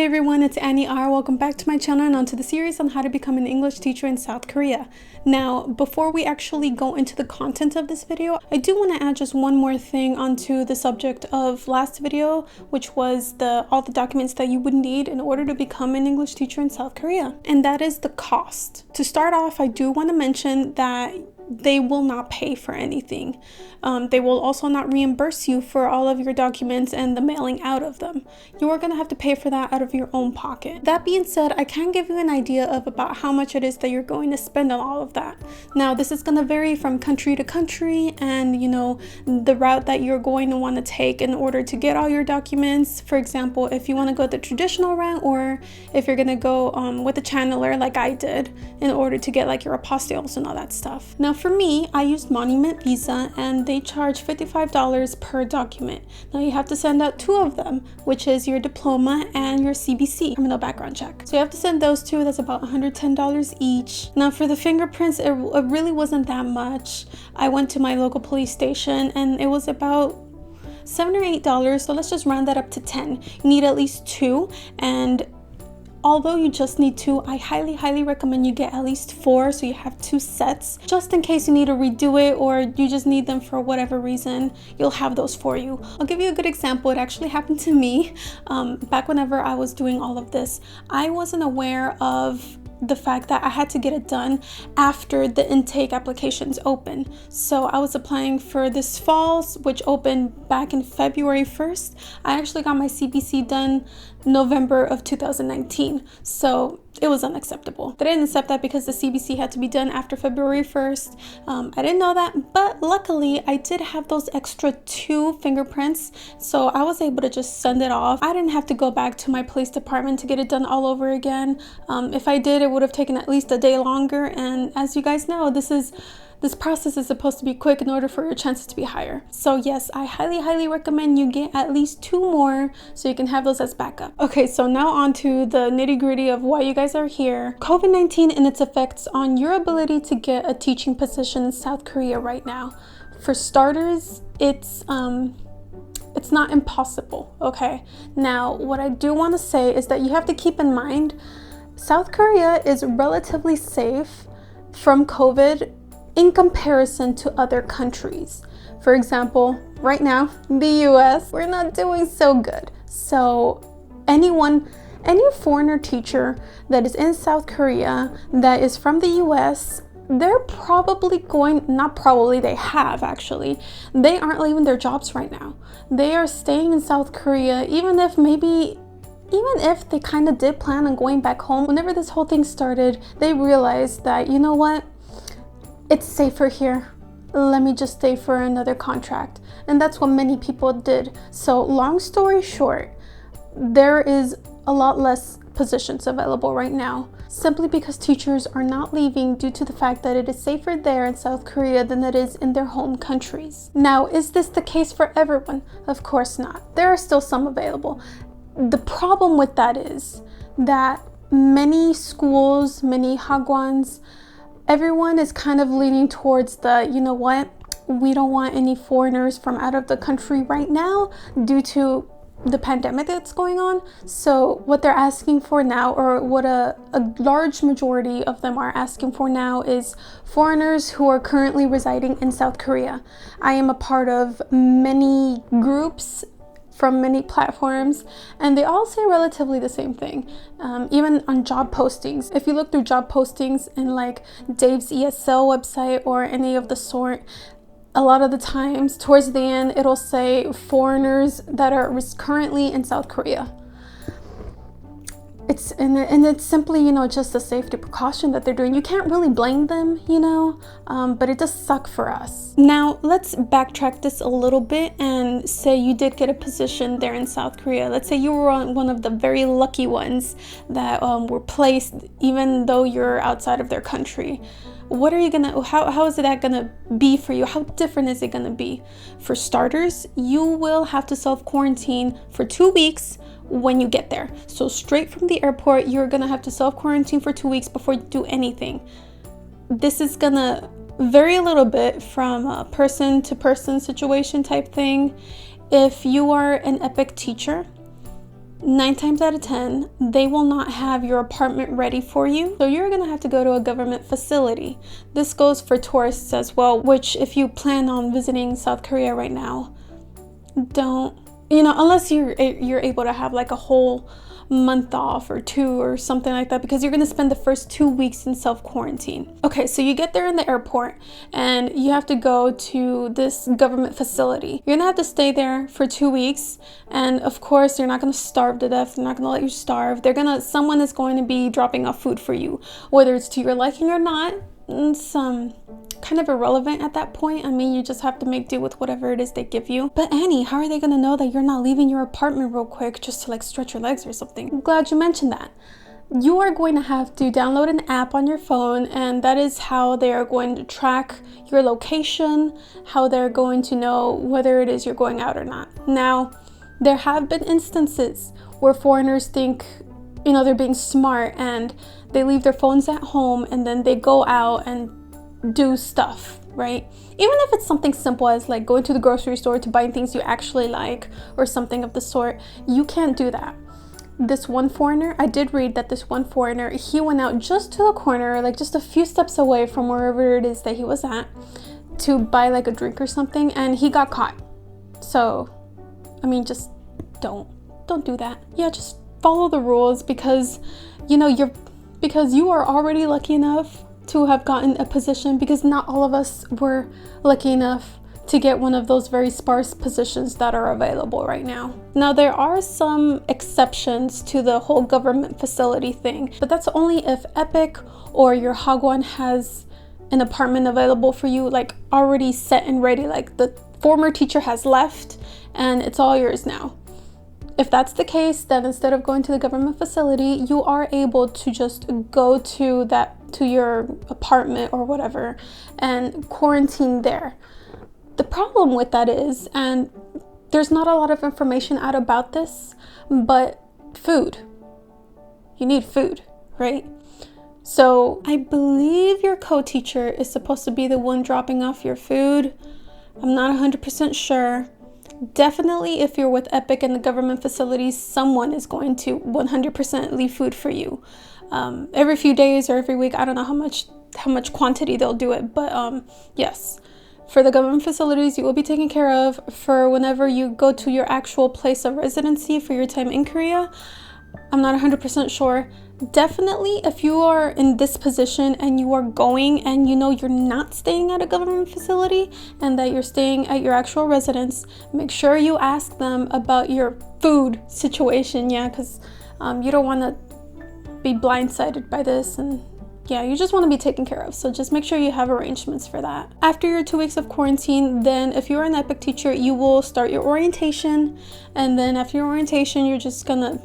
Hey everyone, it's Annie R. Welcome back to my channel and onto the series on how to become an English teacher in South Korea. Now, before we actually go into the content of this video, I do want to add just one more thing onto the subject of last video, which was all the documents that you would need in order to become an English teacher in South Korea. And that is the cost. To start off, I do want to mention that they will not pay for anything. They will also not reimburse you for all of your documents and the mailing out of them. You are going to have to pay for that out of your own pocket. That being said, I can give you an idea of about how much it is that you're going to spend on all of that. Now, this is going to vary from country to country and, the route that you're going to want to take in order to get all your documents. For example, if you want to go the traditional route, or if you're going to go with a channeler like I did in order to get like your apostilles and all that stuff. Now, for me, I used Monument Visa and they charge $55 per document. Now you have to send out two of them, which is your diploma and your CBC, criminal background check. So you have to send those two. That's about $110 each. Now for the fingerprints, it really wasn't that much. I went to my local police station and it was about $7 or $8. So let's just round that up to 10. You need at least two, and although you just need two, I highly recommend you get at least 4 so you have 2 sets, just in case you need to redo it or you just need them for whatever reason. You'll have those for you. I'll give you a good example. It actually happened to me back whenever I was doing all of this. I wasn't aware of the fact that I had to get it done after the intake applications open. So I was applying for this fall, which opened back in February 1st. I actually got my CBC done November of 2019. So it was unacceptable. They didn't accept that because the CBC had to be done after February 1st. I didn't know that, but luckily I did have those extra 2 fingerprints. So I was able to just send it off. I didn't have to go back to my police department to get it done all over again. If I did, it would have taken at least a day longer. And as you guys know, this process is supposed to be quick in order for your chances to be higher. So yes, I highly recommend you get at least 2 more so you can have those as backup. Okay, so now on to the nitty-gritty of why you guys are here. COVID-19 and its effects on your ability to get a teaching position in South Korea right now. For starters, it's not impossible, okay? Now, what I do want to say is that you have to keep in mind South Korea is relatively safe from COVID in comparison to other countries. For example, right now, the US, we're not doing so good. So any foreigner teacher that is in South Korea that is from the US, they're probably they have actually. They aren't leaving their jobs right now. They are staying in South Korea, even if they kind of did plan on going back home. Whenever this whole thing started, they realized that, you know what? It's safer here. Let me just stay for another contract. And that's what many people did. So long story short, there is a lot less positions available right now, simply because teachers are not leaving due to the fact that it is safer there in South Korea than it is in their home countries. Now, is this the case for everyone? Of course not. There are still some available. The problem with that is that many schools, many Hagwons, everyone is kind of leaning towards the, you know what, we don't want any foreigners from out of the country right now due to the pandemic that's going on. So what they're asking for now, or what a large majority of them are asking for now, is foreigners who are currently residing in South Korea. I am a part of many groups from many platforms, and they all say relatively the same thing. Even on job postings, if you look through job postings in like Dave's ESL website or any of the sort, a lot of the times towards the end it'll say foreigners that are currently in South Korea. It's simply, just a safety precaution that they're doing. You can't really blame them, but it does suck for us. Now, let's backtrack this a little bit and say you did get a position there in South Korea. Let's say you were one of the very lucky ones that were placed, even though you're outside of their country. What are you how is that gonna be for you? How different is it gonna be? For starters, you will have to self-quarantine for 2 weeks when you get there. So straight from the airport, you're gonna have to self-quarantine for 2 weeks before you do anything. This is gonna vary a little bit from a person to person situation type thing. If you are an EPIK teacher, 9 times out of 10, they will not have your apartment ready for you. So you're gonna have to go to a government facility. This goes for tourists as well, which if you plan on visiting South Korea right now, don't, unless you're able to have like a whole month off or 2 or something like that, because you're going to spend the first 2 weeks in self-quarantine. Okay, so you get there in the airport and you have to go to this government facility. You're gonna have to stay there for 2 weeks, and of course you're not going to starve to death. They're not going to let you starve. Someone is going to be dropping off food for you, whether it's to your liking or not. It's kind of irrelevant at that point. I mean, you just have to make do with whatever it is they give you. But Annie, how are they gonna know that you're not leaving your apartment real quick just to like stretch your legs or something? I'm glad you mentioned that. You are going to have to download an app on your phone, and that is how they are going to track your location, how they're going to know whether it is you're going out or not. Now, there have been instances where foreigners think, they're being smart and they leave their phones at home and then they go out and do stuff, right? Even if it's something simple as like going to the grocery store to buy things you actually like or something of the sort, you can't do that. This one foreigner, I did read that this one foreigner, he went out just to the corner, like just a few steps away from wherever it is that he was at, to buy like a drink or something, and he got caught. So, I mean, just don't do that. Yeah, just follow the rules, because you are already lucky enough to have gotten a position, because not all of us were lucky enough to get one of those very sparse positions that are available right now. Now, there are some exceptions to the whole government facility thing, but that's only if EPIK or your Hagwon has an apartment available for you, like already set and ready, like the former teacher has left and it's all yours now. If that's the case, then instead of going to the government facility, you are able to just go to your apartment or whatever and quarantine there. The problem with that is, and there's not a lot of information out about this, but food. You need food, right? So I believe your co-teacher is supposed to be the one dropping off your food. I'm not 100% sure. Definitely, if you're with EPIK and the government facilities, someone is going to 100% leave food for you. Every few days or every week, I don't know how much quantity they'll do it, but yes. For the government facilities, you will be taken care of. For whenever you go to your actual place of residency for your time in Korea, I'm not 100% sure. Definitely, if you are in this position and you are going and you're not staying at a government facility and that you're staying at your actual residence, make sure you ask them about your food situation, because you don't want to be blindsided by this, and you just want to be taken care of. So just make sure you have arrangements for that. After your 2 weeks of quarantine, then if you're an EPIK teacher, you will start your orientation, and then after your orientation, you're just gonna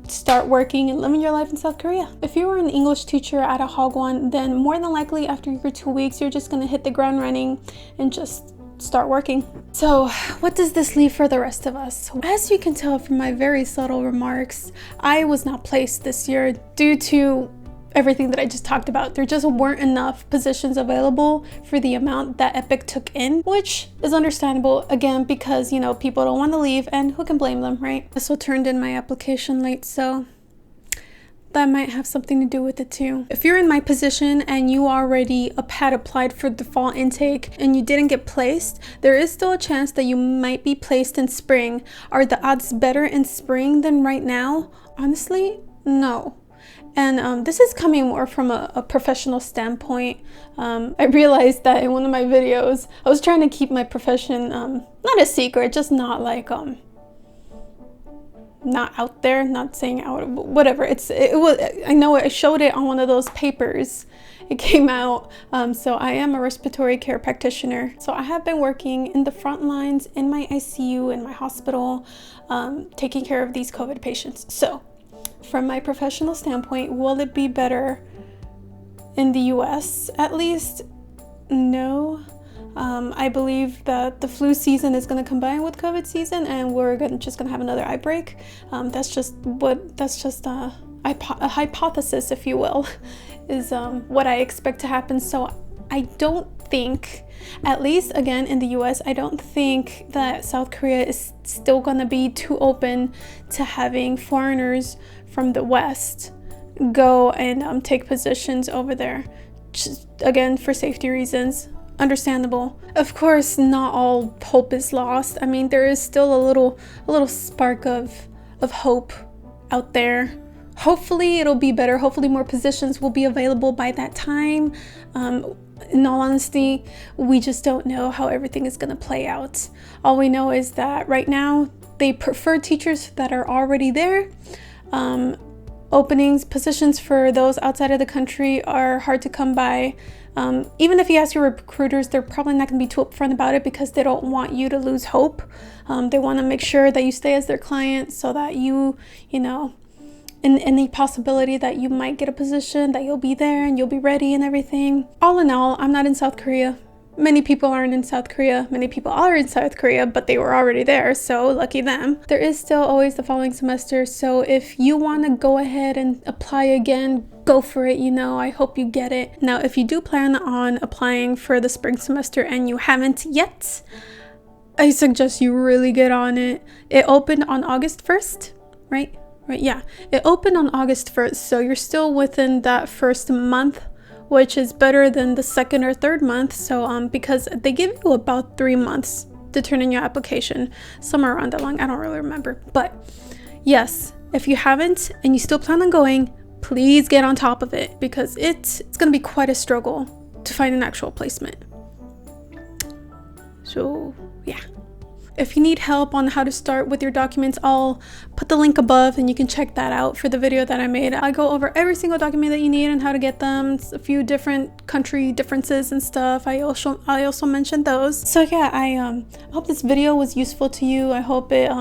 start working and living your life in South Korea. If you were an English teacher at a Hagwon, then more than likely after your 2 weeks, you're just gonna hit the ground running and just start working. So what does this leave for the rest of us? As you can tell from my very subtle remarks, I was not placed this year due to everything that I just talked about. There just weren't enough positions available for the amount that EPIK took in, which is understandable, again, because people don't want to leave, and who can blame them, right? I also turned in my application late, so that might have something to do with it too. If you're in my position and you already had applied for the fall intake and you didn't get placed, there is still a chance that you might be placed in spring. Are the odds better in spring than right now? Honestly, no. And this is coming more from a professional standpoint. I realized that in one of my videos, I was trying to keep my profession not a secret, just not like not out there, not saying out, whatever. It was. I know I showed it on one of those papers. It came out. So I am a respiratory care practitioner. So I have been working in the front lines in my ICU in my hospital, taking care of these COVID patients. So from my professional standpoint, will it be better in the US at least? No. I believe that the flu season is going to combine with COVID season, and we're just going to have another outbreak. That's just a hypothesis, if you will, is what I expect to happen. So I don't think, at least again in the US, I don't think that South Korea is still gonna be too open to having foreigners from the West go and take positions over there. Just, again, for safety reasons. Understandable. Of course, not all hope is lost. I mean, there is still a little spark of hope out there. Hopefully it'll be better. Hopefully more positions will be available by that time. In all honesty, we just don't know how everything is going to play out. All we know is that right now they prefer teachers that are already there. Openings, positions for those outside of the country are hard to come by. Even if you ask your recruiters, they're probably not going to be too upfront about it because they don't want you to lose hope. They want to make sure that you stay as their client so that you know, in any possibility that you might get a position, that you'll be there and you'll be ready and everything. All in all, I'm not in South Korea. Many people aren't in South Korea. Many people are in South Korea, but they were already there, so lucky them. There is still always the following semester, so if you want to go ahead and apply again, go for it, you know, I hope you get it. Now, if you do plan on applying for the spring semester and you haven't yet, I suggest you really get on it. It opened on August 1st, right? Right, yeah. It opened on August 1st, so you're still within that first month, which is better than the second or third month. So because they give you about 3 months to turn in your application, somewhere around that long, I don't really remember. But yes, if you haven't and you still plan on going, please get on top of it because it's gonna be quite a struggle to find an actual placement. So yeah. If you need help on how to start with your documents, I'll put the link above and you can check that out for the video that I made. I go over every single document that you need and how to get them, a few different country differences and stuff. I also mentioned those. So yeah, I hope this video was useful to you. I hope it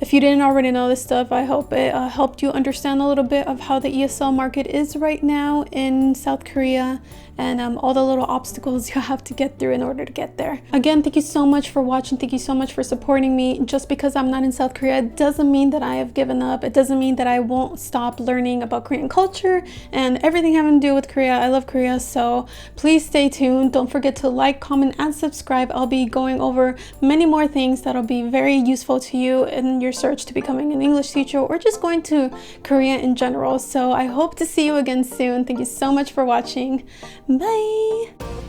if you didn't already know this stuff, I hope it helped you understand a little bit of how the ESL market is right now in South Korea and all the little obstacles you have to get through in order to get there. Again, thank you so much for watching. Thank you so much for supporting me. Just because I'm not in South Korea doesn't mean that I have given up. It doesn't mean that I won't stop learning about Korean culture and everything having to do with Korea. I love Korea, so please stay tuned. Don't forget to like, comment, and subscribe. I'll be going over many more things that'll be very useful to you in your search to becoming an English teacher or just going to Korea in general. So I hope to see you again soon. Thank you so much for watching. Bye!